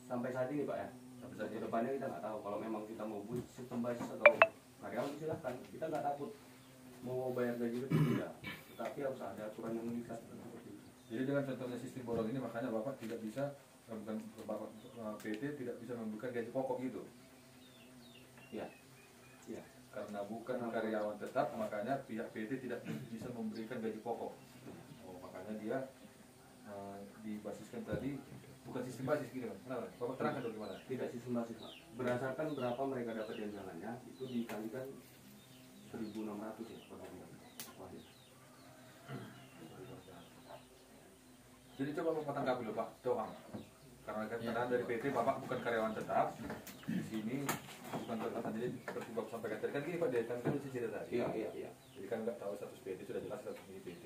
sampai saat ini Pak ya. Sampai saat ini. Kedepannya kita nggak tahu. Kalau memang kita mau buat sistem basis atau karyawan silahkan. Kita nggak takut mau bayar gaji lebih tidak. Tapi harus ada aturan yang mengikat seperti itu. Jadi dengan contohnya sistem borong ini makanya Bapak tidak bisa, bukan Bapak PT tidak bisa memberikan gaji pokok gitu. Ya. Ya. Karena bukan karyawan tetap, makanya pihak PT tidak bisa memberikan gaji pokok. Oh, makanya dia dibasiskan tadi bukan sistem basis gitu kan? Kenapa? Bapak terangkan dulu gimana? Tidak sistem basis Pak. Berdasarkan berapa mereka dapat tunjangannya itu dikalikan 1.600 ya per bulan. Jadi coba Bapak tanggapi dulu Pak Tohang. Karena dari PT Bapak bukan karyawan tetap, di sini bukan tetap. Jadi seperti Bapak sampaikan tadi kan gini Pak, dia kan cerita tadi. Iya. Jadi kan nggak tahu status PT, sudah jelas status ini PT.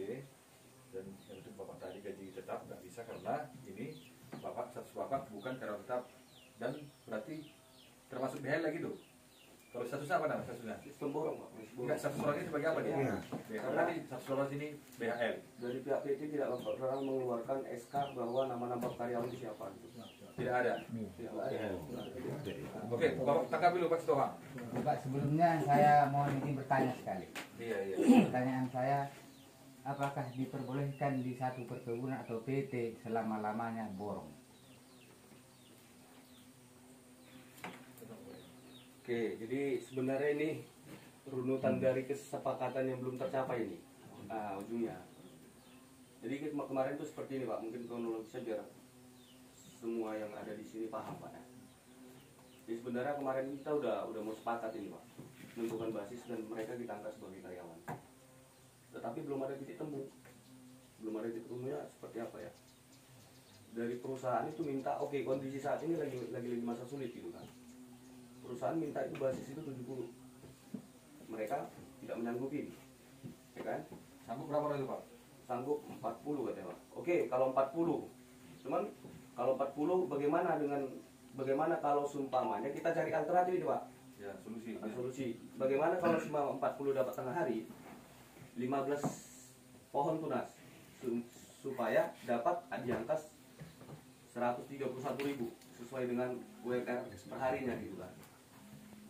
Dan yang itu Bapak tadi gaji tetap nggak bisa karena ini status Bapak bukan karyawan tetap, dan berarti termasuk BHL lagi tuh. Kalau statusnya apa namanya statusnya? Sistem borong Pak. Enggak, status orang ini sebagai apa dia? Berarti status orang sini BHL. Dari pihak PT tidak pernah mengeluarkan SK bahwa nama-nama karyawan itu siapa gitu. Tidak ada. Tidak ada. Oke, Bapak tanggapi dulu Pak Tohang. Pak, sebelumnya saya mau izin bertanya sekali. Iya. Pertanyaan saya, apakah diperbolehkan di satu perkebunan atau PT selama-lamanya borong? Oke, jadi sebenarnya ini runutan dari kesepakatan yang belum tercapai ini ujungnya. Jadi kemarin itu seperti ini Pak, mungkin kronologisnya biar semua yang ada di sini paham Pak ya. Jadi sebenarnya kemarin kita udah mau sepakat ini Pak, menentukan basis dan mereka kita angkat sebagai karyawan. Tetapi belum ada titik temu. Belum ada titik temunya seperti apa ya. Dari perusahaan itu minta, oke, kondisi saat ini lagi masa sulit gitu kan. Perusahaan minta itu basis itu 70. Mereka tidak menyanggupi, ya kan? Sanggup berapa itu Pak? Sanggup 40 katanya Pak. Oke, kalau 40. Cuman kalau 40 bagaimana kalau seumpamanya kita cari alternatif itu Pak? Ya, solusi. Solusi. Bagaimana kalau cuma 40 dapat tengah hari, 15 pohon tunas supaya dapat di angka 131.000 sesuai dengan UMR perharinya gitu kan.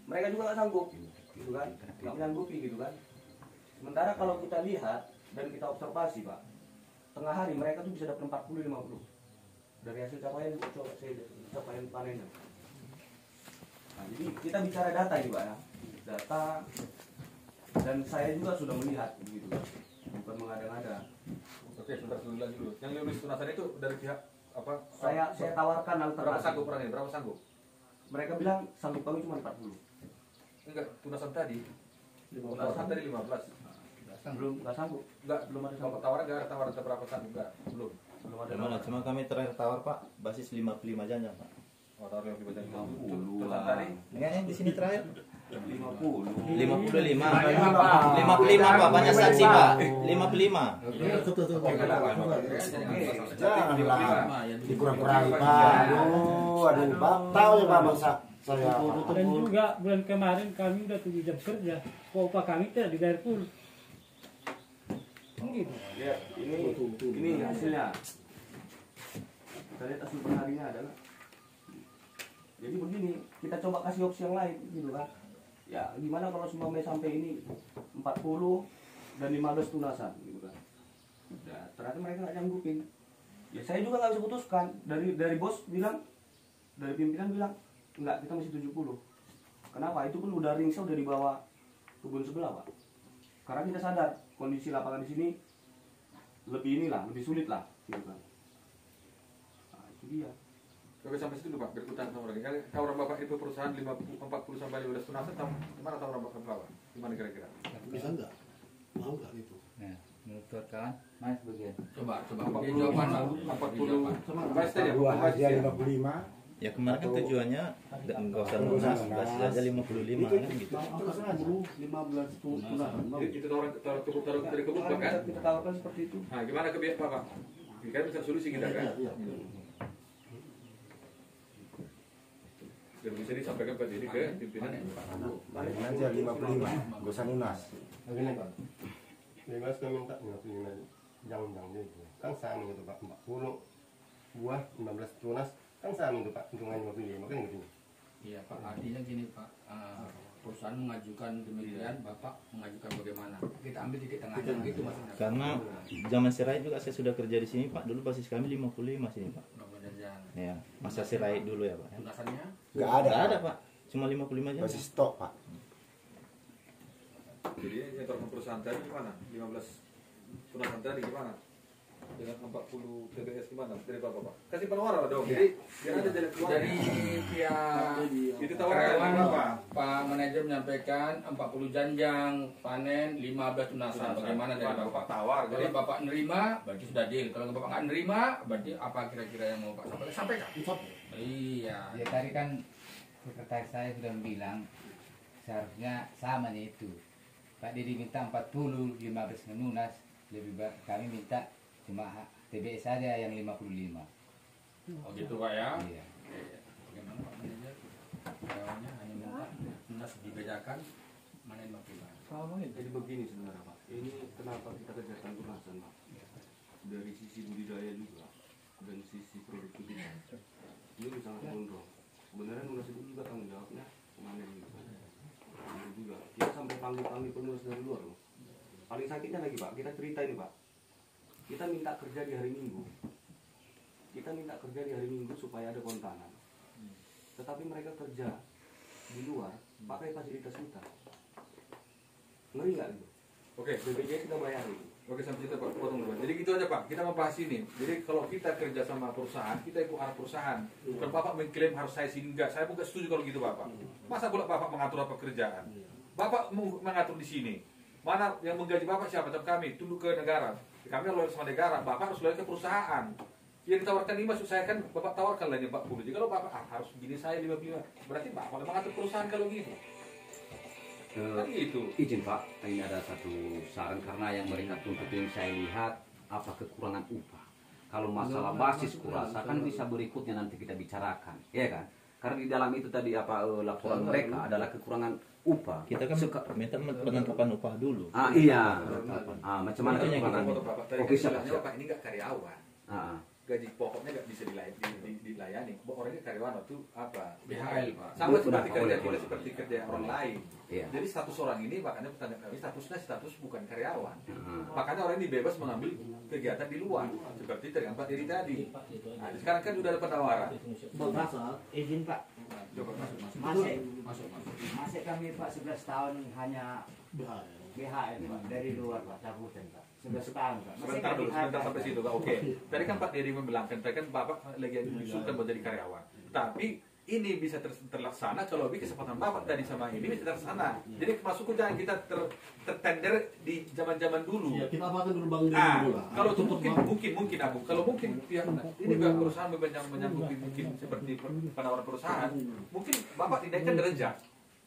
Mereka juga nggak sanggup, gitu kan, nggak menyanggupi gitu kan. Sementara kalau kita lihat dan kita observasi Pak, tengah hari mereka tuh bisa dapat 40-50 dari hasil capaian panennya. Nah, jadi kita bicara data juga ya, data, dan saya juga sudah melihat begitu, bukan mengada-ngada. Oke, sebentar dulu lagi dulu. Yang lulus tunasan itu dari pihak apa? Saya tawarkan Berapa alternatif. sanggup orang ini? Berapa sanggup? Mereka bilang sanggup kami cuma 40. Enggak, tunasan tadi. 15. Tunasan tadi 15. Belum nggak sanggup. Enggak, Belum ada Bapak sanggup. tawaran enggak ada tawaran berapa sanggup? Enggak, belum. Belum ada. Gimana? Cuma kami terakhir tawar Pak, basis 55 jangan Pak. Oh, tawaran yang dibaca 50 tunasan lah. tadi. Enggak, yang di sini terakhir 50. 55. 55 Pak, banyak saksi Pak. 55. Janganlah dikurang-kurangi Pak. Aduh, Pak. Tahu ya Pak masa saya. Dan juga bulan kemarin kami udah 7 jam kerja, upah kami tidak dibayar full. Gitu. Ya, ini hasilnya. Kita lihat hasil perharinya adalah. Jadi begini, kita coba kasih opsi yang lain gitu kan. Ya, gimana kalau semuanya sampai ini 40 dan 15 tunasan gitu kan. Ya, ternyata mereka nggak nyanggupin. Ya saya juga nggak bisa putuskan. Dari bos bilang, dari pimpinan bilang, enggak, kita masih 70. Kenapa? Itu pun udah ringsel udah dibawa kebun sebelah Pak. Karena kita sadar kondisi lapangan di sini lebih sulit lah gitu kan. Nah, itu dia. Oke, sampai situ dulu Pak, berikutan sama lagi. Tawaran Bapak itu perusahaan 40 sampai 15 tunasan, gimana tawaran Bapak? Gimana kira-kira? Bisa enggak? Mau enggak gitu? Nah, menurut kawan, Mas bagian. Coba 40 jawaban 40 basis tadi ya? Dua Basis aja ya? 55. Ya kemarin kan tujuannya enggak usah lunas, basis aja 55 kan gitu. Terus aja 15 tunasan. Itu tawaran dari kebun Pak, kan? Kita tawarkan seperti itu. Nah, gimana ke pihak Bapak? Kan bisa solusi kita kan? Yang bisa disampaikan ke diri ke pimpinan. Balik aja 55. Enggak usah lunas. Begini Pak, 15 kami minta 55 jangan gitu. Kan sama gitu Pak, 40 buah 15 tunas Kan sama itu Pak, hitungan 55 kan gitu. Iya Pak, artinya gini Pak, perusahaan mengajukan demikian, Bapak mengajukan bagaimana? Kita ambil titik tengahnya, gitu maksudnya. Karena zaman Sirait juga saya sudah kerja di sini Pak. Dulu basis kami 55 sini Pak. Ya, masa Sirait dulu ya Pak. Tunasannya? Nggak ada. Nggak ada Pak. Cuma 55 aja. Masih stok Pak. Jadi nyetorkan perusahaan tadi gimana? 15 tunasan tadi gimana? Dengan 40 TBS gimana? Dari Bapak Pak? Kasih penawar dong. Jadi biar ada jalan keluar. Dari pihak itu tawaran karyawan, Bapak. Pak manajer menyampaikan 40 janjang panen 15 tunasan. Bagaimana dari Bapak? Tawar. Kalau Bapak nerima, berarti sudah deal. Kalau Bapak nggak nerima, berarti apa kira-kira yang mau Pak sampaikan? Iya. Ya tadi kan sekretaris saya sudah bilang seharusnya sama nih itu. Pak Didi minta 40, 15 menunas, lebih baik kami minta cuma TBS saja yang 55. Oh gitu Pak ya? Iya. Bagaimana Pak manajer? Karyawannya hanya minta tunas dibedakan mana yang maksimal. Jadi begini sebenarnya Pak, ini kenapa kita kerjakan tunasan Pak? Dari sisi budidaya juga dan sisi produktivitas. Ini sangat gondrong. Sebenarnya nunas itu juga tanggung jawabnya pemanen gitu. Ini juga kita sampai panggil penulis dari luar loh. Paling sakitnya lagi Pak, kita cerita ini Pak. Kita minta kerja di hari Minggu. Kita minta kerja di hari Minggu supaya ada kontanan. Tetapi mereka kerja di luar pakai fasilitas kita. Ngeri nggak itu? Oke. BPJS kita bayar itu. Oke, sampai situ Pak, potong dulu. Jadi gitu aja Pak, kita membahas ini. Jadi kalau kita kerja sama perusahaan, kita ikut arah perusahaan. Bukan Bapak mengklaim harus saya sini, enggak. Saya bukan setuju kalau gitu Bapak. Masa pula Bapak mengatur apa pekerjaan? Bapak mengatur di sini. Mana yang menggaji Bapak siapa? Tetap kami, tunduk ke negara. Kami loyal sama negara, Bapak harus loyal ke perusahaan. Yang ditawarkan 5, maksud saya kan Bapak tawarkan lainnya 40. Jadi kalau Bapak harus begini saya 55, berarti Bapak mengatur perusahaan kalau gitu. Kan gitu. Izin Pak, ini ada satu saran karena yang mereka tuntut yang saya lihat apa kekurangan upah. Kalau masalah basis kurasa kan bisa berikutnya nanti kita bicarakan, ya kan? Karena di dalam itu tadi apa laporan mereka adalah kekurangan upah. Kita kan minta penangkapan upah dulu. Iya. Macam mana Makanya kekurangan? Oke, siapa? Bapak ini nggak karyawan. Gaji pokoknya nggak bisa dilayani. Orangnya karyawan itu apa? BHL Pak. Sama seperti kerja kita seperti kerja orang lain. Iya. Jadi status orang ini makanya pertanyaan kami statusnya status bukan karyawan. Makanya orang ini bebas mengambil kegiatan di luar seperti tergambar diri tadi. Nah, sekarang kan sudah ada penawaran. Bapak, izin Pak. Coba masuk. Masih kami Pak 11 tahun hanya BHL Pak dari luar Pak cabutan Pak 11 tahun Pak. Sebentar dulu, sebentar sampai situ Pak. Oke. Tadi kan Pak Dedi membilangkan, tadi kan Bapak lagi diusulkan buat jadi karyawan. Tapi ini bisa terlaksana kalau lebih kesempatan Bapak tadi sama ini bisa terlaksana. Jadi masuk jangan kita tertender di zaman-zaman dulu. Ya, kita apakan dulu bangun dulu lah. Kalau itu mungkin Abu. Kalau mungkin pihak ini pihak perusahaan menyambung mungkin seperti penawaran perusahaan, mungkin Bapak dinaikkan derajat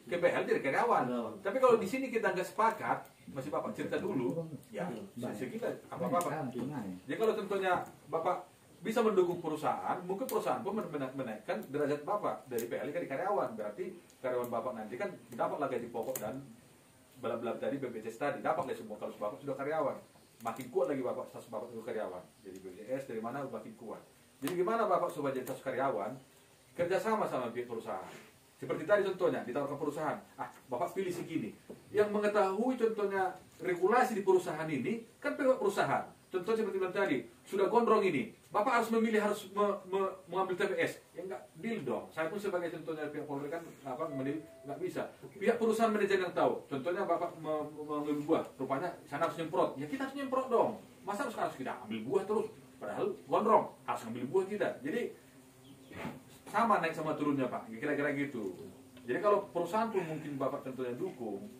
ke BHL jadi karyawan. Tapi kalau di sini kita nggak sepakat, masih Bapak cerita dulu, ya sisi kita apa-apa. Jadi kalau tentunya Bapak bisa mendukung perusahaan, mungkin perusahaan pun menaikkan derajat Bapak dari PLI ke karyawan. Berarti karyawan Bapak nanti kan dapatlah gaji pokok dan bla-bla tadi BPJS tadi, dapatlah semua kalau Bapak sudah karyawan. Makin kuat lagi Bapak status Bapak itu karyawan. Jadi BPJS dari mana makin kuat. Jadi gimana Bapak supaya jadi status karyawan? Kerjasama sama pihak perusahaan. Seperti tadi contohnya, ditawarkan perusahaan, Bapak pilih segini. Yang mengetahui contohnya regulasi di perusahaan ini, kan pihak perusahaan. Contohnya seperti bilang tadi, sudah gondrong ini. Bapak harus memilih, harus mengambil TPS. Ya enggak, deal dong. Saya pun sebagai contohnya pihak Polri kan, memilih, enggak bisa. Pihak perusahaan manajer yang tahu. Contohnya Bapak mengambil buah, rupanya sana harus nyemprot. Ya kita harus nyemprot dong. Masa harus kita ambil buah terus? Padahal gondrong, harus ambil buah kita. Jadi, sama naik sama turunnya Pak, kira-kira gitu. Jadi kalau perusahaan pun mungkin Bapak contohnya dukung,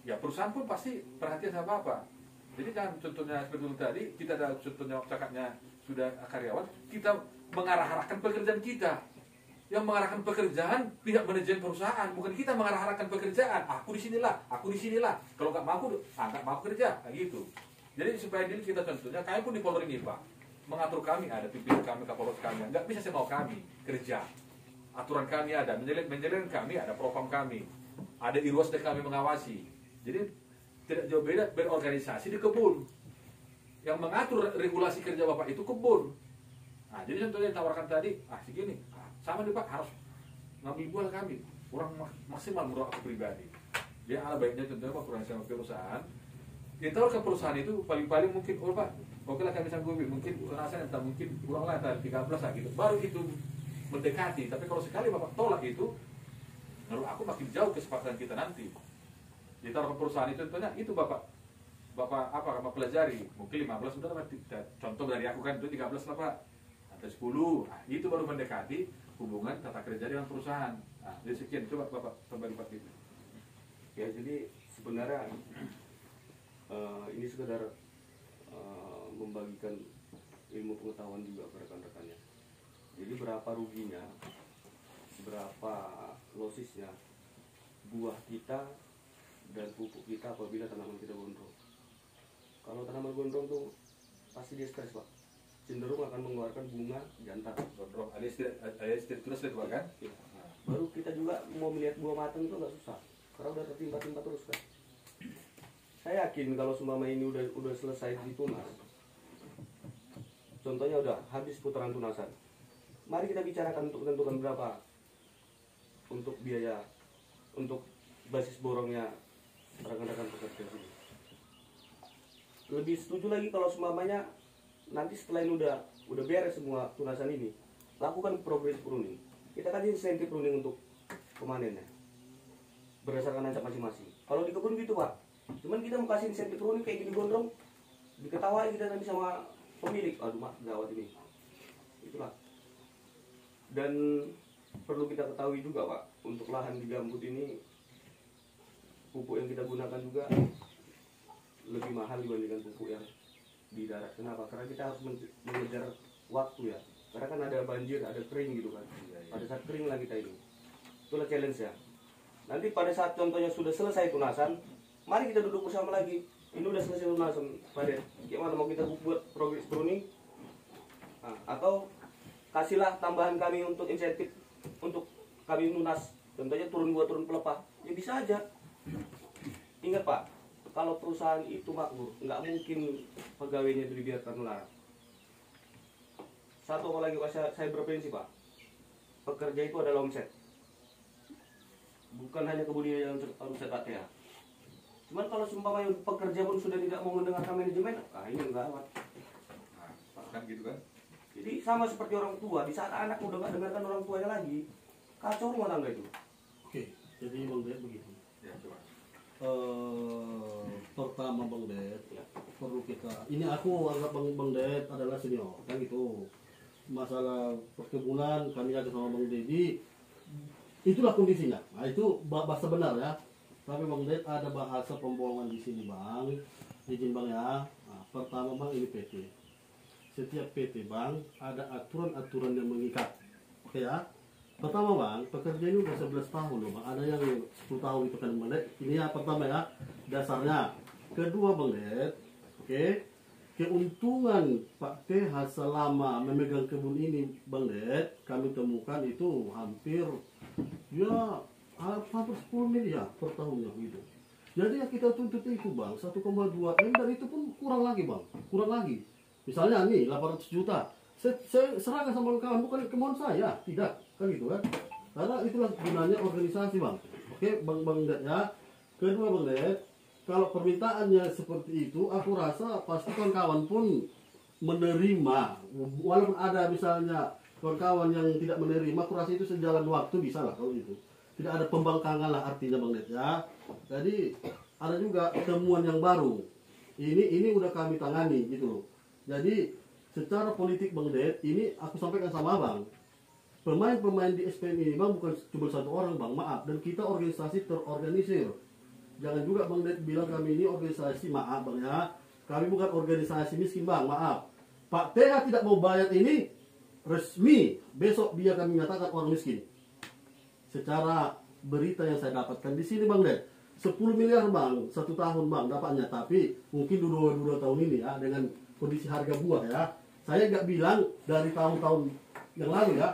ya perusahaan pun pasti perhatian sama Bapak. Jadi kan contohnya seperti itu tadi, kita ada contohnya cakapnya sudah karyawan, kita mengarah-arahkan pekerjaan kita. Yang mengarahkan pekerjaan pihak manajemen perusahaan, bukan kita mengarah-arahkan pekerjaan. Aku di sinilah. Kalau nggak mau kerja, kayak gitu. Jadi supaya diri kita contohnya, kami pun di Polri ini Pak. Mengatur kami, ada pimpinan kami, kapolres kami, nggak bisa semau kami kerja. Aturan kami ada, menjalankan kami ada propam kami, ada irwas dan kami mengawasi. Jadi tidak jauh beda berorganisasi di kebun. Yang mengatur regulasi kerja Bapak itu kebun. Nah, jadi contohnya yang tawarkan tadi, segini, sama nih Pak, harus ngambil buah kami, kurang maksimal menurut aku pribadi. Dia ala baiknya contohnya Pak, kurang sama perusahaan. Kita tawarkan perusahaan itu paling-paling mungkin, Pak, oke lah kami sanggupi, mungkin rasanya entah mungkin kurang lah 13 lah gitu, baru itu mendekati. Tapi kalau sekali Bapak tolak itu, menurut aku makin jauh kesepakatan kita nanti. Ditawarkan perusahaan itu contohnya, itu Bapak pelajari, mungkin 15 sudah lah, contoh dari aku kan itu 13 lah Pak. Ada 10, itu baru mendekati hubungan tata kerja dengan perusahaan. Jadi sekian, coba Bapak kembali Pak itu. Ya, jadi sebenarnya ini sekedar membagikan ilmu pengetahuan juga ke rekan-rekannya. Jadi berapa ruginya, berapa losisnya buah kita dan pupuk kita apabila tanaman kita gondrong. Kalau tanaman gondrong tuh pasti dia stres Pak, cenderung akan mengeluarkan bunga jantan. Gondrong, alias terus itu kan? Ya. Baru kita juga mau melihat buah matang itu nggak susah, karena udah tertimpa-timpa terus kan. Saya yakin kalau seumpama ini udah selesai ditunas, contohnya udah habis putaran tunasan, mari kita bicarakan untuk menentukan berapa untuk biaya, untuk basis borongnya rekan-rekan pekerja sini. Lebih setuju lagi kalau seumpamanya nanti setelah ini udah beres semua tunasan ini, lakukan progress pruning. Kita kasih insentif pruning untuk pemanennya berdasarkan hancap masing-masing. Kalau di kebun gitu Pak, cuman kita mau kasih insentif pruning kayak gini gondrong, diketawain kita nanti sama pemilik. Aduh Mak, gawat ini. Itulah. Dan perlu kita ketahui juga Pak, untuk lahan di gambut ini pupuk yang kita gunakan juga lebih mahal dibandingkan pupuk yang di darat. Kenapa? Karena kita harus mengejar waktu ya. Karena kan ada banjir, ada kering gitu kan. Pada saat kering lah kita ini. Itulah challenge ya. Nanti pada saat contohnya sudah selesai tunasan, mari kita duduk bersama lagi. Ini udah selesai tunasan, Pak Det. Gimana mau kita buat progress pruning? Atau kasihlah tambahan kami untuk insentif untuk kami lunas. Contohnya turun buah, turun pelepah. Ya bisa aja. Ingat Pak, kalau perusahaan itu makmur, nggak mungkin pegawainya itu dibiarkan melarat. Satu apalagi Pak, saya berprinsip Pak, pekerja itu adalah omset. Bukan hanya kebudayaan yang omset ATA. Cuman kalau seumpamanya pekerja pun sudah tidak mau mendengarkan manajemen, ini enggak Pak. Kan gitu kan? Jadi sama seperti orang tua, di saat anak udah nggak dengarkan orang tuanya lagi, kacau rumah tangga itu. Oke, jadi Bang Det begitu. Ya, coba. Pertama Bang Det, perlu kita, ini aku anggap Bang Det adalah senior, kan gitu. Masalah perkebunan kami ada sama Bang Dedi, itulah kondisinya. Nah itu bahasa benar ya. Tapi Bang Det ada bahasa pembohongan di sini Bang. Izin Bang ya. Nah, pertama Bang ini PT. Setiap PT Bang ada aturan-aturan yang mengikat. Oke ya. Pertama Bang, pekerja ini udah 11 tahun loh Bang. Ada yang 10 tahun itu kan Bang Det. Ini ya pertama ya, dasarnya. Kedua Bang Det, oke. Keuntungan Pak TH selama memegang kebun ini Bang Det, kami temukan itu hampir ya hampir 10 miliar per tahunnya gitu. Jadi ya kita tuntut itu Bang, 1,2 M dan itu pun kurang lagi Bang, kurang lagi. Misalnya nih 800 juta, saya serahkan sama kawan, bukan kemauan saya, tidak, kan gitu kan. Karena itulah gunanya organisasi Bang. Oke Bang Det ya. Kedua Bang Det, kalau permintaannya seperti itu, aku rasa pasti kawan-kawan pun menerima. Walaupun ada misalnya kawan-kawan yang tidak menerima, aku rasa itu sejalan waktu bisa lah kalau itu. Tidak ada pembangkangan lah artinya Bang Det ya. Jadi ada juga temuan yang baru. Ini udah kami tangani gitu loh. Jadi secara politik Bang Det, ini aku sampaikan sama Abang. Pemain-pemain di SPM ini Bang bukan cuma satu orang Bang, maaf. Dan kita organisasi terorganisir. Jangan juga Bang Det bilang kami ini organisasi, maaf Bang ya. Kami bukan organisasi miskin Bang, maaf. Pak TH tidak mau bayar ini resmi. Besok dia kami nyatakan orang miskin. Secara berita yang saya dapatkan di sini Bang Det, 10 miliar Bang, 1 tahun Bang dapatnya. Tapi mungkin 2 tahun ini ya, dengan kondisi harga buah ya. Saya nggak bilang dari tahun-tahun yang lalu ya.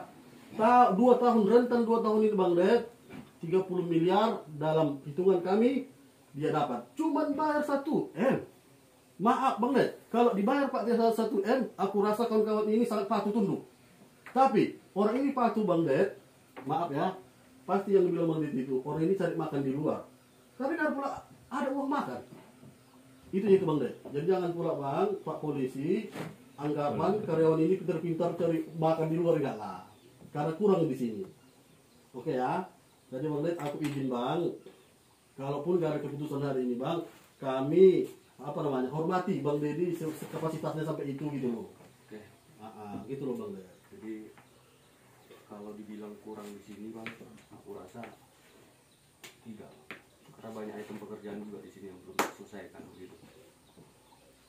2 tahun, rentan 2 tahun ini Bang Det, 30 miliar dalam hitungan kami dia dapat. Cuman bayar 1 M. Maaf Bang Det, kalau dibayar Pak TH 1 M, aku rasa kawan-kawan ini sangat patuh tunduk. Tapi orang ini patuh Bang Det, maaf ya, pasti yang dibilang Bang Det itu orang ini cari makan di luar. Tapi kan pula ada uang makan. Itu Bang Det. Jadi jangan pula Bang, Pak Polisi, anggapan karyawan ini pintar-pintar cari makan di luar, enggak lah. Karena kurang di sini. Oke ya. Jadi Bang Det, aku izin Bang, kalaupun gak ada keputusan hari ini Bang, kami hormati Bang Dedi kapasitasnya sampai itu gitu loh. Oke. Gitu loh Bang Det. Jadi kalau dibilang kurang di sini Bang, aku rasa tidak. Karena banyak item pekerjaan juga di sini yang belum diselesaikan begitu.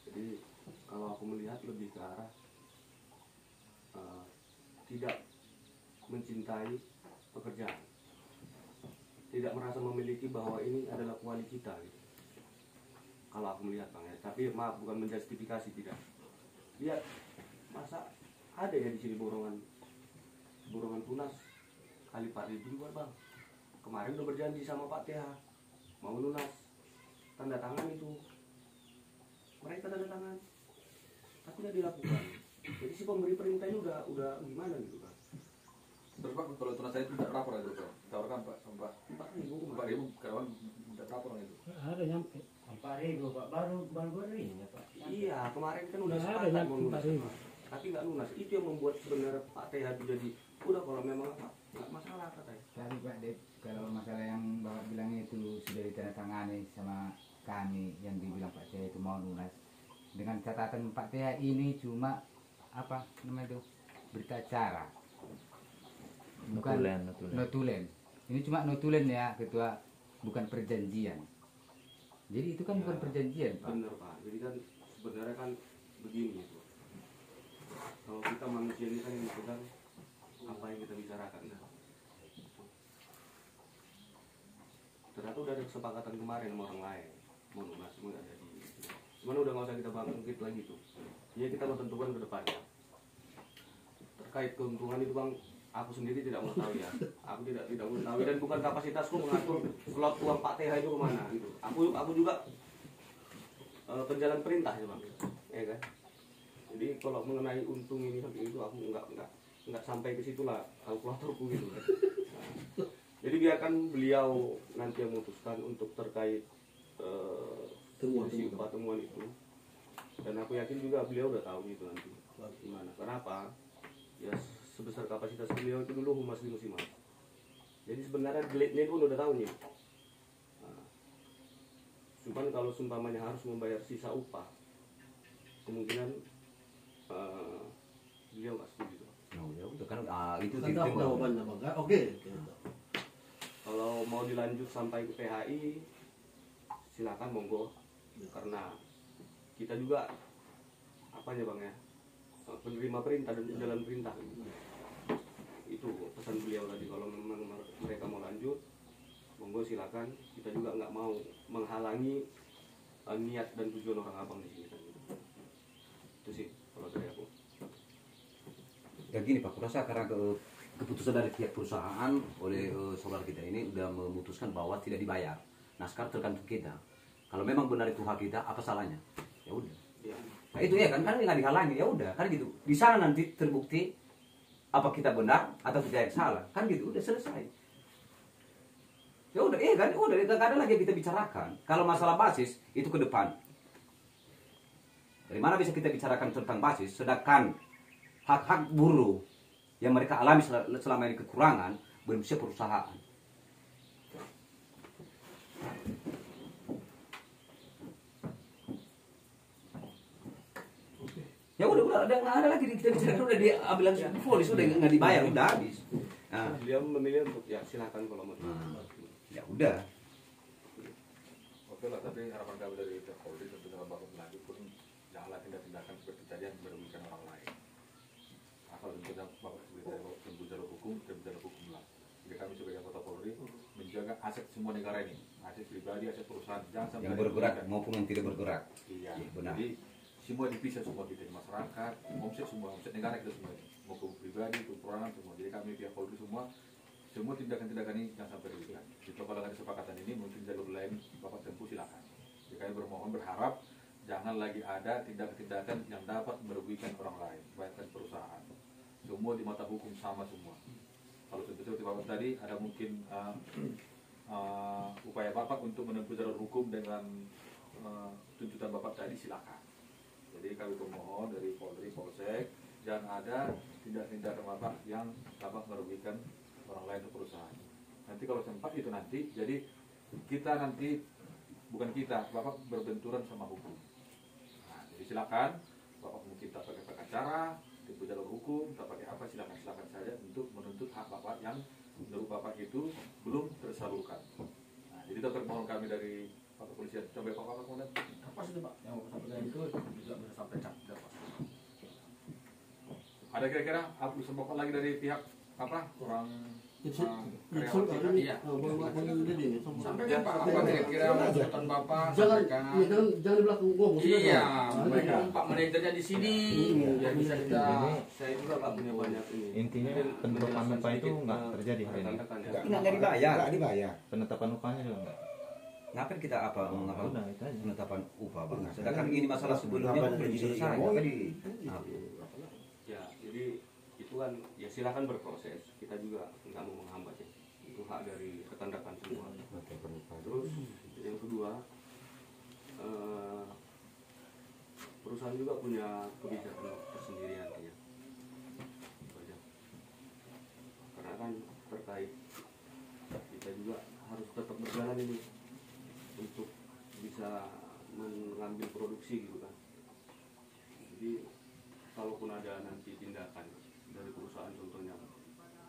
Jadi kalau aku melihat lebih ke arah tidak mencintai pekerjaan, tidak merasa memiliki bahwa ini adalah kuali kita gitu. Kalau aku melihat Bang ya, tapi maaf bukan menjustifikasi, tidak. Lihat, masa ada ya di sini borongan tunas kali 4.000 juga Bang. Kemarin udah berjanji sama Pak TH mau lunas, tanda tangan itu, mereka tanda tangan, tapi tidak dilakukan. Jadi si pemberi perintah ini udah gimana gitu Bang. Terus Pak, kalau tunas saya itu tidak lapor itu Pak, tawarkan Pak, 4.000 karyawan tidak lapor itu. Ada nyampe. 4.000 Pak, baru ini ya Pak. Iya, kemarin kan udah Ada sepakat mau lunas, 4.000. tapi nggak lunas. Itu yang membuat sebenarnya Pak TH itu jadi udah kalau memang nggak masalah katanya. Tapi Pak Dep, kalau masalah yang Bapak bilang itu sudah ditandatangani sama kami yang dibilang Pak TH itu mau lunas. Dengan catatan Pak TH ini cuma apa namanya itu berita acara. Bukan notulen. Ini cuma notulen ya Ketua, bukan perjanjian. Jadi itu kan bukan perjanjian Pak. Bener Pak. Jadi kan sebenarnya kan begini itu. Kalau kita manusia ini kan yang dipegang apa yang kita bicarakan. Ternyata udah ada kesepakatan kemarin sama orang lain. Mau lunas semua ada di. Cuman udah nggak usah kita bangkit lagi tuh. Ya kita mau tentukan ke depannya. Terkait keuntungan itu Bang, aku sendiri tidak mengetahui ya. Aku tidak mengetahui dan bukan kapasitasku mengatur slot uang Pak TH itu kemana gitu. Aku juga penjalan perintah ya Bang, ya kan. Jadi kalau mengenai untung ini sampai itu aku nggak sampai ke situ lah kalkulatorku gitu kan. Jadi biarkan beliau nanti yang memutuskan untuk terkait temuan itu. Dan aku yakin juga beliau udah tahu gitu nanti gimana. Kenapa? Ya sebesar kapasitas beliau itu dulu humas di musimas. Jadi sebenarnya gelitnya pun udah tahu nih. Nah, cuman kalau sumpamanya harus membayar sisa upah, kemungkinan beliau nggak setuju. Oh, ya udah kan itu Kan tahu jawabannya Bang. Oke. Kalau mau dilanjut sampai ke PHI, silakan monggo. Karena kita juga apa ya Bang ya, penerima perintah dan jalan perintah. Itu pesan beliau tadi, kalau memang mereka mau lanjut, monggo silakan. Kita juga nggak mau menghalangi niat dan tujuan orang abang di sini. Itu sih kalau dari aku. Ya gini Pak, kurasa karena keputusan dari pihak perusahaan oleh saudara kita ini udah memutuskan bahwa tidak dibayar. Nah sekarang tergantung kita. Kalau memang benar itu hak kita, apa salahnya? Ya udah. Ya. Nah itu ya kan nggak dihalangi, ya udah kan gitu. Di sana nanti terbukti apa kita benar atau kita yang salah, kan gitu. Udah selesai. Ya udah, iya kan, udah nggak ada lagi yang kita bicarakan. Kalau masalah basis itu ke depan. Dari mana bisa kita bicarakan tentang basis, sedangkan hak-hak buruh yang mereka alami selama ini kekurangan belum bisa perusahaan. Ya udah nggak ada lagi kita bicara, udah diambil polis, udah nggak dibayar, udah habis. Nah, Beliau memilih untuk ya silakan kalau mau. ya udah. Oke lah, tapi harapan kami dari pihak Polri tentu dalam waktu lanjut pun janganlah tindak-tindakan seperti tadi yang merugikan orang lain. Asal tentunya Bapak sebagai jalur hukum, kita bicara hukum lah. Jadi kami sebagai anggota Polri menjaga aset semua negara ini, aset pribadi, aset perusahaan, jangan sampai Yang bergerak maupun yang tidak bergerak. Iya, Ya, benar. jadi semua dipisah, semua kita di masyarakat, omset negara kita semua ini, mau ke pribadi, ke perorangan semua. Jadi kami pihak Polri semua tindakan-tindakan ini jangan sampai dirugikan. Jika kalau ada kesepakatan ini mungkin jalur lain Bapak tempuh silakan. Jadi kami berharap jangan lagi ada tindakan-tindakan yang dapat merugikan orang lain, bahkan perusahaan. semua di mata hukum sama semua. Kalau seperti Bapak tadi ada mungkin upaya Bapak untuk menempuh jalur hukum dengan tuntutan Bapak tadi, silakan. Jadi kami pemohon dari Polri, Polsek, jangan ada tindak-tindakan Bapak yang Bapak merugikan orang lain atau perusahaan. Nanti kalau sempat itu nanti, jadi kita nanti, bukan kita, Bapak berbenturan sama hukum. Nah, jadi silakan, Bapak mungkin tak pakai pengacara, tempuh jalur hukum, tak pakai apa, silakan saja untuk menuntut hak Bapak yang menurut Bapak itu belum tersalurkan. Nah, jadi tetap mohon kami dari Pak Kepolisian, coba Bapak kemudian Apa sih Pak yang mau sampaikan itu juga bisa sampai dapat. ada kira-kira apa Bapak lagi dari pihak apa orang karyawan kita? Iya. Sampaikan Pak, apa kira-kira tuntutan Bapak? Jangan Sampaikan. jangan di belakang ngomong. Iya, mereka Pak manajernya di sini, ya bisa kita. Saya juga Pak punya banyak ini. Intinya penetapan upah itu nggak terjadi hari ini. Nggak dibayar. Nggak dibayar. Penetapan upahnya juga nggak. Ngapain kita mengapa Udah, itu aja. penetapan upah Bang? Sedangkan ini masalah sebelumnya kan belum selesai. Apa Ya, jadi itu kan ya silakan berproses. Kita juga nggak mau menghambat ya. Itu hak dari rekan-rekan semua. Terus yang kedua, perusahaan juga punya kebijakan tersendiri nantinya. Itu aja. Karena kan terkait kita juga harus tetap berjalan ini untuk bisa mengambil produksi gitu kan. Jadi kalaupun ada nanti tindakan dari perusahaan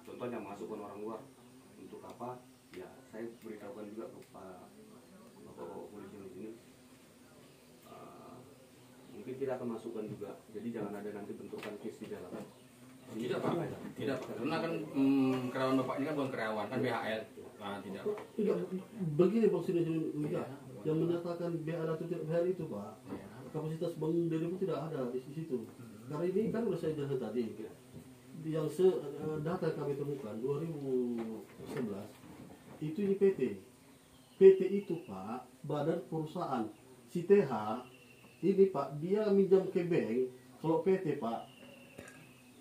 contohnya masukkan orang luar untuk apa, ya saya beritahukan juga ke Bapak polisi di sini, mungkin kita akan masukkan juga, jadi jangan ada nanti bentukan case di jalanan. Tidak Pak, tidak Pak, karena kan karyawan Bapak ini kan bukan karyawan, kan BHL. Nah, tidak Pak. Tidak, begini Bang Sini yang menyatakan BHL atau tidak BHL itu Pak, kapasitas Bang Dede pun tidak ada di situ. Karena ini kan udah saya jelaskan tadi, yang data kami temukan 2011 itu ini PT itu Pak, badan perusahaan. Si TH ini Pak, dia minjam ke bank. Kalau PT Pak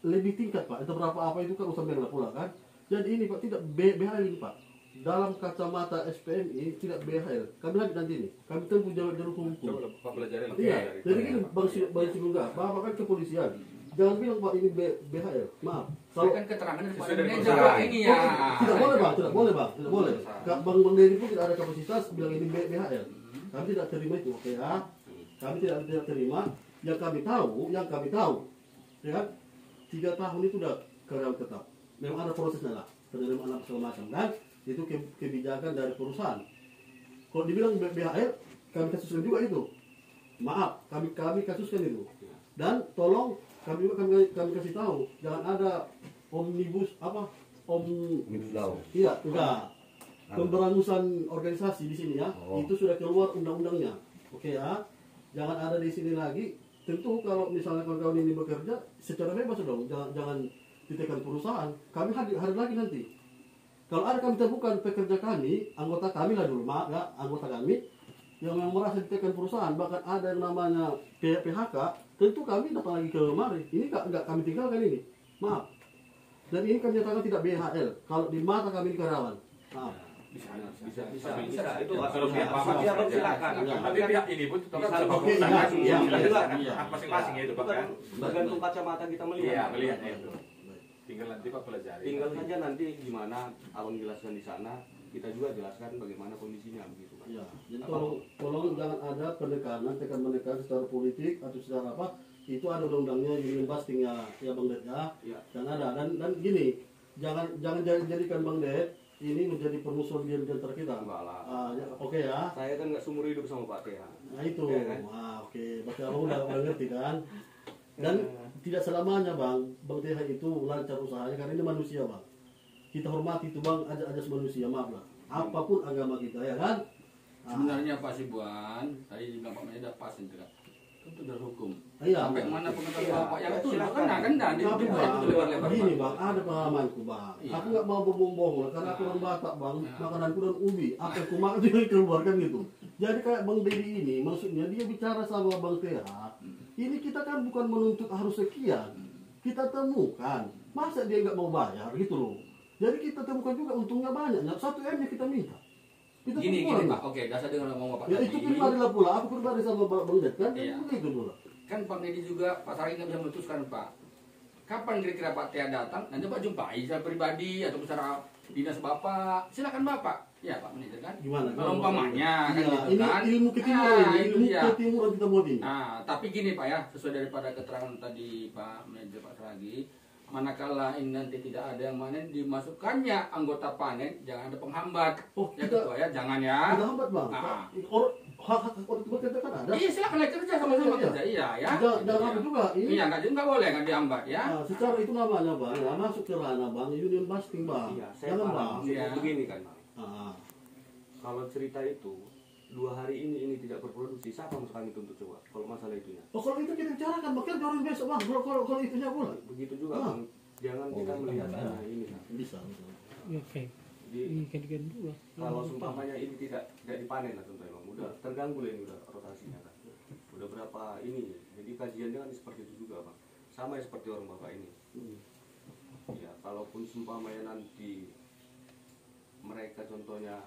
lebih tingkat Pak, itu berapa apa itu kan urusan bank lah pula kan. Jadi ini Pak tidak BHL ini Pak. Dalam kacamata SPMI tidak BHL. Kami lanjut nanti ini. Kami tempuh jalur hukum. Coba Pak belajarin. Iya. Jadi ini Bang Sinungga, Bapak kan kepolisian. Jangan bilang Pak ini BHL. Maaf. Kalau kan keterangan dari Pak Sesuai dengan manajer perusahaan. Pak ini ya. Tidak boleh Bang, tidak boleh Bang, tidak boleh. Bang Dedi pun tidak ada kapasitas bilang ini BHL. Kami tidak terima itu, oke ya. Kami tidak terima. Yang kami tahu, ya kan? 3 tahun itu sudah karyawan tetap. Memang ada prosesnya lah, penerimaan segala macam kan? Itu kebijakan dari perusahaan. Kalau dibilang BHL, kami kasuskan juga itu. Maaf, kami kasuskan itu. Dan tolong kami kasih tahu, jangan ada omnibus Law. Iya, enggak. Pemberangusan organisasi di sini ya. Itu sudah keluar undang-undangnya. Oke ya. Jangan ada di sini lagi. Tentu kalau misalnya kawan-kawan ini bekerja secara bebas dong. Jangan ditekan perusahaan. Kami hadir lagi nanti. Kalau ada kami temukan pekerja kami, anggota kami lah dulu, maaf ya, anggota kami yang merasa ditekan perusahaan, bahkan ada yang namanya PHK, tentu kami datang lagi ke mari. Ini enggak kami tinggalkan ini. Maaf. Dan ini kami nyatakan tidak BHL. Kalau di mata kami karyawan. Maaf. Bisa. Itu Kalau pihak Bapak Iya, Bang, silakan. Tapi pihak ini pun tetap bisa Oke, berusaha. iya. Hak masing-masing itu Pak kan. Tergantung kacamata kita Iya, melihat. melihatnya itu. Tinggal nanti Pak pelajari. Tinggal saja nanti gimana Abang jelaskan di sana, kita juga jelaskan bagaimana kondisinya begitu Pak. Ya, jadi tolong jangan ada penekanan, tekan-menekan secara politik atau secara apa. Itu ada undang-undangnya, union busting ya Bang Ded ya. Dan ada dan gini, jangan jadikan Bang Ded ini menjadi permusuhan di antara kita. Enggak lah. Oke ya. Saya kan nggak seumur hidup sama Pak TH. Nah itu, Ya, kan? oke. Berarti abang udah ngerti kan? Dan tidak selamanya Bang TH itu lancar usahanya karena ini manusia Bang. Kita hormati itu Bang, ajas manusia, maaf lah. Apapun agama kita ya kan? Sebenarnya Pak Sibuan, tadi juga Pak Manajer pas itu kan. Itu dari hukum. Iya. Sampai mana pengetahuan Iya. Bapak yang itu Silakan. kan dah di Tapi itu Bang, lebar-lebar. begini Bang, ada pengalamanku Bang. Iya. Aku nggak mau bohong-bohong karena aku orang Batak Bang, Iya. makananku dan ubi. Apa yang aku makan juga dikeluarkan gitu. Jadi kayak Bang Dedi ini, maksudnya dia bicara sama Bang TH. Ini kita kan bukan menuntut harus sekian. Kita temukan Masa dia nggak mau bayar gitu loh. Jadi kita temukan juga untungnya banyak. 1M-nya kita minta. Kita Gini kurang. Pak, oke, dasar dengan ngomong Pak Ya itu pribadi lah pula. Aku pribadi sama Bang Det kan. Iya. Begitu pula. Kan Pak Dedi juga, Pak Saragi nggak bisa memutuskan Pak. Kapan kira-kira Pak Tia datang? Nanti Pak jumpai secara pribadi atau secara dinas Bapak. Silakan Bapak. Ya Pak Manajer kan. Gimana? Kalau umpamanya kan Iya, gitu ini kan. ilmu ketimuran, Itu ilmu dia. ketimuran kita buat ini. Nah, tapi gini Pak ya, sesuai daripada keterangan tadi Pak Manajer Pak Saragi, manakala ini nanti tidak ada yang panen, dimasukkannya anggota panen, jangan ada penghambat. Oh, Ya kita- ketua ya, jangan ya. Tidak hambat Bang. Ah. Hak-hak orang bekerja kan ada. Iya silakan naik kerja sama-sama Iya, iya. kerja, iya ya. Jangan hambat juga. Ini Iya nggak boleh nggak dihambat ya. Nah, secara itu namanya Bang, ya, masuk ke ranah Bang, union busting Bang. Iya, saya Jangan paham. Bang. Maksudnya Iya. begini kan, Bang. Ah. Kalau cerita itu 2 hari ini tidak berproduksi, siapa yang kami tuntut coba? Kalau masalah itunya. Oh kalau itu kita bicarakan, makanya orang besok Bang. Kalau itunya pula. Begitu juga, Ah. Bang. Jangan kita melihat hanya ini. Bang. Bisa. Oke. Jadi Ini kan dua. kalau seumpamanya ini tidak dipanen lah contohnya, Bang. Udah terganggu lah ini udah rotasinya kan. Udah berapa ini. Jadi kajiannya kan seperti itu juga, Bang. Sama ya seperti orang Bapak ini. Ya, kalaupun seumpamanya nanti mereka contohnya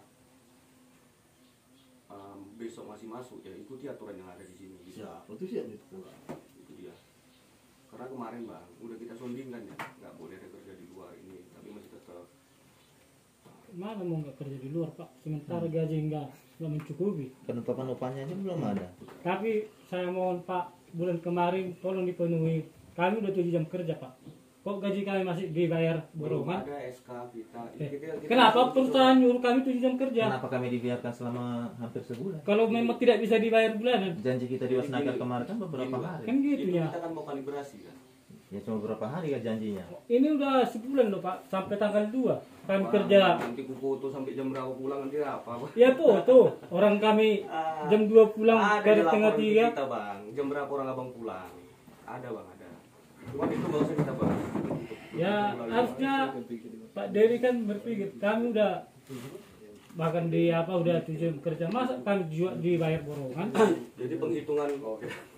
besok masih masuk, ya ikuti aturan yang ada di sini. Gitu. Siap, itu siap itu pula. Itu dia. Karena kemarin Bang, udah kita sondingkan ya, nggak boleh ada kerja di luar ini, tapi masih tetap. Mana mau nggak kerja di luar Pak? Sementara gaji nggak mencukupi. Penutupan upahnya aja belum ada. Tapi saya mohon Pak, bulan kemarin tolong dipenuhi. Kami udah 7 jam kerja Pak. Kok gaji kami masih dibayar Belum borongan? ada SK kita. Kenapa perusahaan nyuruh kami 7 jam kerja? Kenapa kami dibiarkan selama hampir sebulan? Kalau memang tidak bisa dibayar bulanan, Janji kita di Wasnagar kemarin kan beberapa hari. kan gitu Itu ya. kita kan mau kalibrasi kan. Ya cuma beberapa hari kan janjinya. Ini udah sebulan loh Pak, sampai tanggal 2 kami kerja. Nanti ku foto sampai jam berapa pulang nanti apa? Ya foto, orang kami jam 2 pulang Ada dari di tengah laporan 3. kita Bang, jam berapa orang abang pulang? Ada Bang, ada. Cuma itu nggak usah kita bahas. Ya harusnya Pak Dery kan berpikir kami udah bahkan di udah 7 jam kerja, masa kami juga dibayar borongan? Jadi penghitungan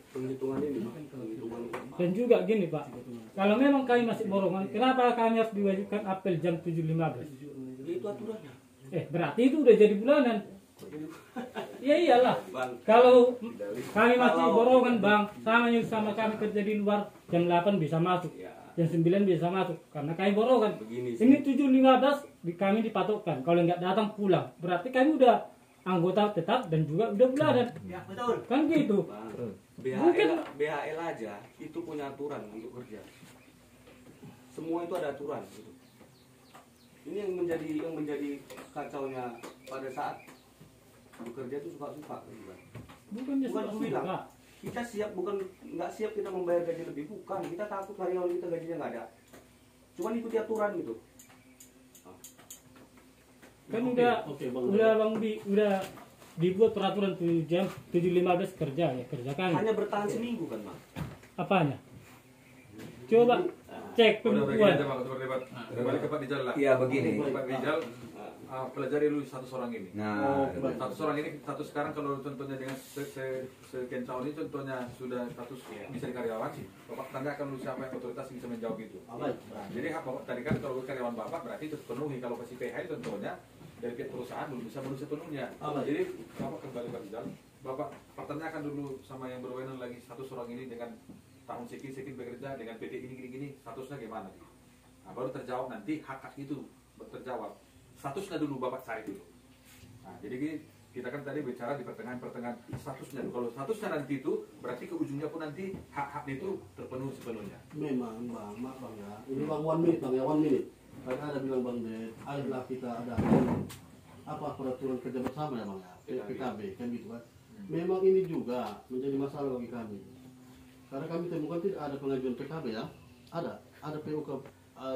penghitungan ini penghitungan Dan juga gini Pak, kalau memang kami masih borongan, kenapa kami harus diwajibkan apel jam 7.15? itu aturannya. Berarti itu udah jadi bulanan. Ya iyalah. Bang, Kalau kami masih borongan Bang, sama kami kerja di luar, jam 8 bisa masuk, ya jam 9 bisa masuk, karena kami borongan. begini sih. Ini 7.15 kami dipatokkan, kalau nggak datang pulang, berarti kami udah anggota tetap dan juga udah bulanan. Ya betul. Kan gitu. Bang, Mungkin- BHL aja itu punya aturan untuk kerja. Semua itu ada aturan gitu. Ini yang menjadi kacaunya pada saat bekerja itu suka-suka gitu kan. Bukan Bukan aku bilang. suka. Kita siap nggak siap kita membayar gaji lebih, bukan, kita takut karyawan kita gajinya nggak ada, cuman ikuti aturan gitu. Kan Oke, udah oke, Bang. udah dibuat peraturan 7 jam 7.15 kerja ya kerjakan. Hanya bertahan seminggu kan Bang. Apanya? Coba cek Udah begini pembukuan. aja Pak, untuk berdebat. Kembali ke Pak Dijal lah. Iya begini. Pak Dijal, pelajari dulu satu orang ini. Nah, Satu orang ini, satu sekarang kalau contohnya dengan sekian tahun ini contohnya sudah status bisa di karyawan, Bapak tanyakan dulu siapa yang otoritas yang bisa menjawab itu. Baik. Jadi Bapak tadi kan kalau karyawan Bapak berarti itu terpenuhi, kalau kasih PH contohnya dari pihak perusahaan belum bisa memenuhi sepenuhnya. Jadi Bapak kembali Pak Dijal, Bapak pertanyakan dulu sama yang berwenang lagi status orang ini dengan tahun sekian bekerja dengan PT ini statusnya gimana? Nah, baru terjawab nanti hak itu terjawab. Statusnya dulu Bapak cari dulu. Nah, jadi gini, kita kan tadi bicara di pertengahan statusnya. Kalau statusnya nanti itu berarti ke ujungnya pun nanti hak-hak itu terpenuhi sepenuhnya. Memang Bang, maaf Bang ya. Ini Bang 1 minute Bang ya, 1 minute. Karena ada bilang Bang Det, adalah kita ada peraturan kerja bersama ya Bang ya, PKB kan gitu kan. Memang ini juga menjadi masalah bagi kami. Karena kami temukan tidak ada pengajuan PKB ya. Ada PUK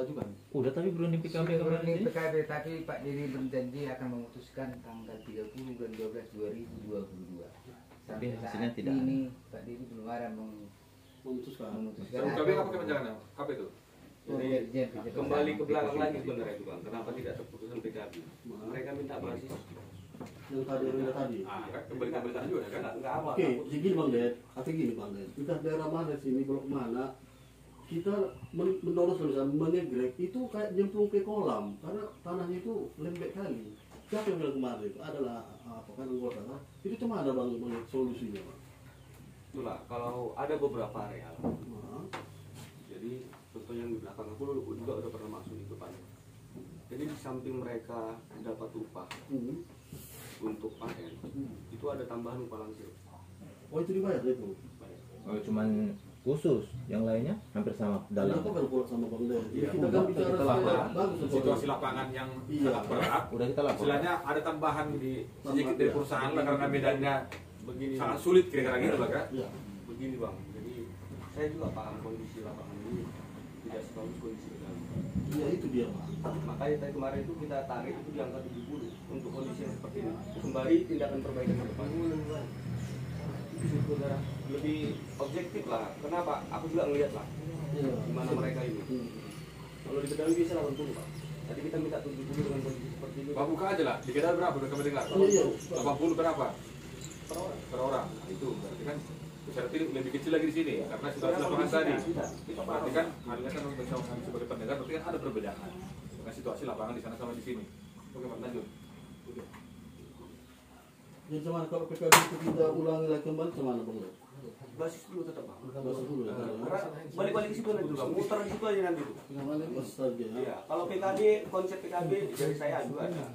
juga. Udah tapi belum di PKB kemarin Sebelum ini. PKB tapi Pak Dedi berjanji akan memutuskan tanggal 30 bulan 12 2022. Tapi Sampai hasilnya saat tidak ini Pak Dedi belum ada Memutuskan. Tapi apa kemenjangan? Apa itu? Jadi kembali ke belakang lagi sebenarnya itu Bang, kenapa tidak terputuskan PKB? Mereka minta mahasiswa. Yang tadi. Kan kembali ke belakang juga kan? Nggak apa. Oke, jadi gini Bang Det, atau gini Bang Det, kita daerah mana sini, blok mana, kita mendorong misalnya mengegrek itu kayak nyemplung ke kolam karena tanahnya itu lembek kali. Siapa yang bilang kemarin itu adalah apa kan anggota kan? Itu cuma ada bang solusinya bang. Itulah kalau ada beberapa area. Nah, Jadi contoh yang di belakang aku juga udah pernah masuk itu Pak. Jadi di samping mereka dapat upah untuk panen, itu ada tambahan upah langsung. oh itu dibayar itu. Oh, cuman khusus, yang lainnya hampir sama dalam. Kenapa baru pulang sama bang Del? Iya, Kita kan bicara kita lapor. bagus Situasi lapangan yang sangat berat. Udah kita lapor. Istilahnya ada tambahan di sedikit dari perusahaan lah karena medannya Begini, sangat sulit kira-kira gitu lah kan. Iya. begini Bang. Jadi saya juga paham kondisi lapangan ini tidak sebagus kondisi dalam. Iya itu dia bang. Makanya tadi kemarin itu kita tarik itu di angka 70 untuk kondisi yang seperti ini. Sembari tindakan perbaikan ke depan. Itu saudara lebih objektif lah. Kenapa? Aku juga ngeliat lah Iya. gimana mereka ini. Kalau di Kedawi bisa 80 Pak. Tadi kita minta 70 dengan kondisi seperti ini. Bang buka aja lah. Di Kedawi berapa? Udah kami dengar. Iya. 80 berapa? Per orang. Per orang. Nah, itu berarti kan berarti lebih kecil lagi di sini karena situasi lapangan tadi. Berarti kan halnya kan bisa sebagai pendengar berarti kan ada perbedaan dengan situasi lapangan di sana sama di sini. Oke Pak, lanjut. Jadi cuman kalau PKB itu kita ulangi lagi kembali kemana bang Del? Basis dulu tetap Bang. Basis dulu ya. Karena balik-balik ke situ nanti juga. Muter di situ aja nanti tuh. Basis saja ya. Iya, kalau PKB, konsep PKB dari saya juga ada.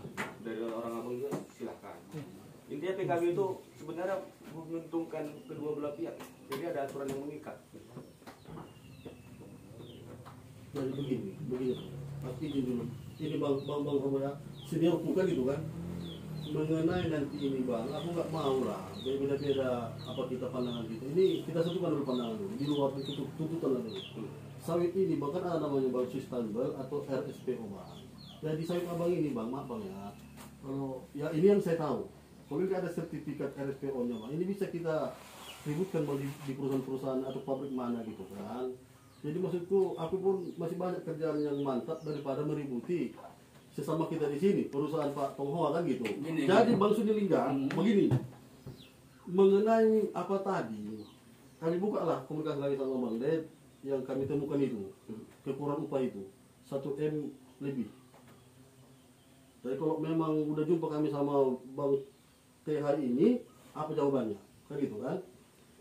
Dari orang abang juga silahkan. Intinya PKB itu sebenarnya menguntungkan kedua belah pihak. Jadi ada aturan yang mengikat. Jadi begini. Pasti izin dulu. Ini bang Romo ya. Senior bukan gitu kan. Mengenai nanti ini bang, aku nggak mau lah. Beda-beda apa kita pandangan kita. Ini kita satukan dulu pandangan dulu. Di luar itu tuntutan lah dulu. Sawit ini bahkan ada namanya bang sustainable atau RSPO bang. Jadi sawit abang ini bang, maaf bang ya. Kalau ya ini yang saya tahu. Kalau tidak ada sertifikat RSPO-nya bang, ini bisa kita ributkan di perusahaan-perusahaan atau pabrik mana gitu kan. Jadi maksudku, aku pun masih banyak kerjaan yang mantap daripada meributi sesama kita di sini, perusahaan Pak Tonghoa kan gitu. Jadi Bang Sunilingga, begini, mengenai apa tadi, kami buka lah komunikasi lagi sama Bang Ded, yang kami temukan itu, kekurangan upah itu, 1M lebih. Jadi kalau memang udah jumpa kami sama Bang TH ini, apa jawabannya? Kan gitu kan.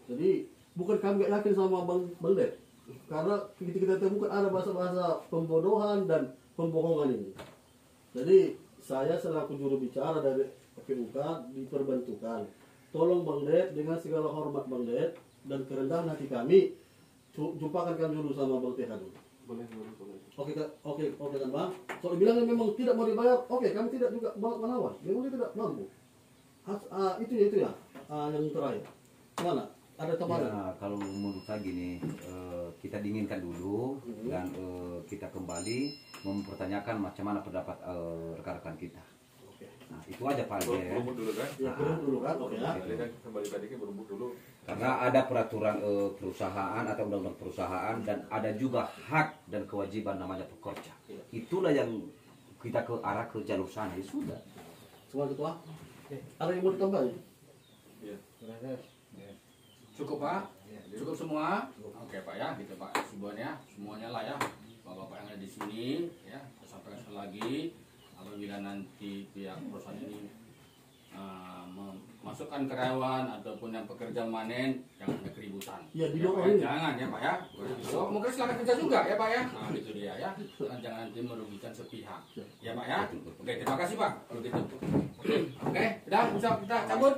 Jadi bukan kami gak yakin sama Bang Ded, karena kita temukan ada bahasa-bahasa pembodohan dan pembohongan ini. Jadi saya selaku juru bicara dari PUK diperbantukan. Tolong Bang Ded dengan segala hormat Bang Ded dan kerendahan hati kami, jumpakan kami dulu sama Bang TH dulu. Boleh. Oke kan Bang. Kalau bilangnya memang tidak mau dibayar, oke kami tidak juga melawan. Memang dia tidak mampu. Itu ya. Yang terakhir. Mana? Ada tambahan? Ya, kalau menurut saya gini, kita dinginkan dulu dan kita kembali mempertanyakan macam mana pendapat rekan-rekan kita. Nah, itu aja Pak. Berumbut dulu kan? Ya, dulu kan. Oke ya. Kembali tadi ke berumbut dulu. Karena ada peraturan perusahaan atau undang-undang perusahaan dan ada juga hak dan kewajiban namanya pekerja. Itulah yang kita ke arah ke jalur sana. Ya sudah. Semua ketua. Ada yang mau ditambahin? Iya. Cukup Pak? Cukup semua? Oke Pak ya, gitu Pak. Semuanya lah ya. Bapak-bapak yang ada di sini ya, saya sampaikan sekali lagi, apabila nanti pihak perusahaan ini memasukkan karyawan ataupun yang pekerja manen, jangan ada keributan. Ya, Ya, Pak, ya. Jangan ya Pak ya. So, mungkin silakan kerja juga ya Pak ya. Nah, itu dia ya. Jangan nanti merugikan sepihak. Ya Pak ya. Oke, terima kasih Pak. Kalau gitu. Oke, udah bisa kita cabut.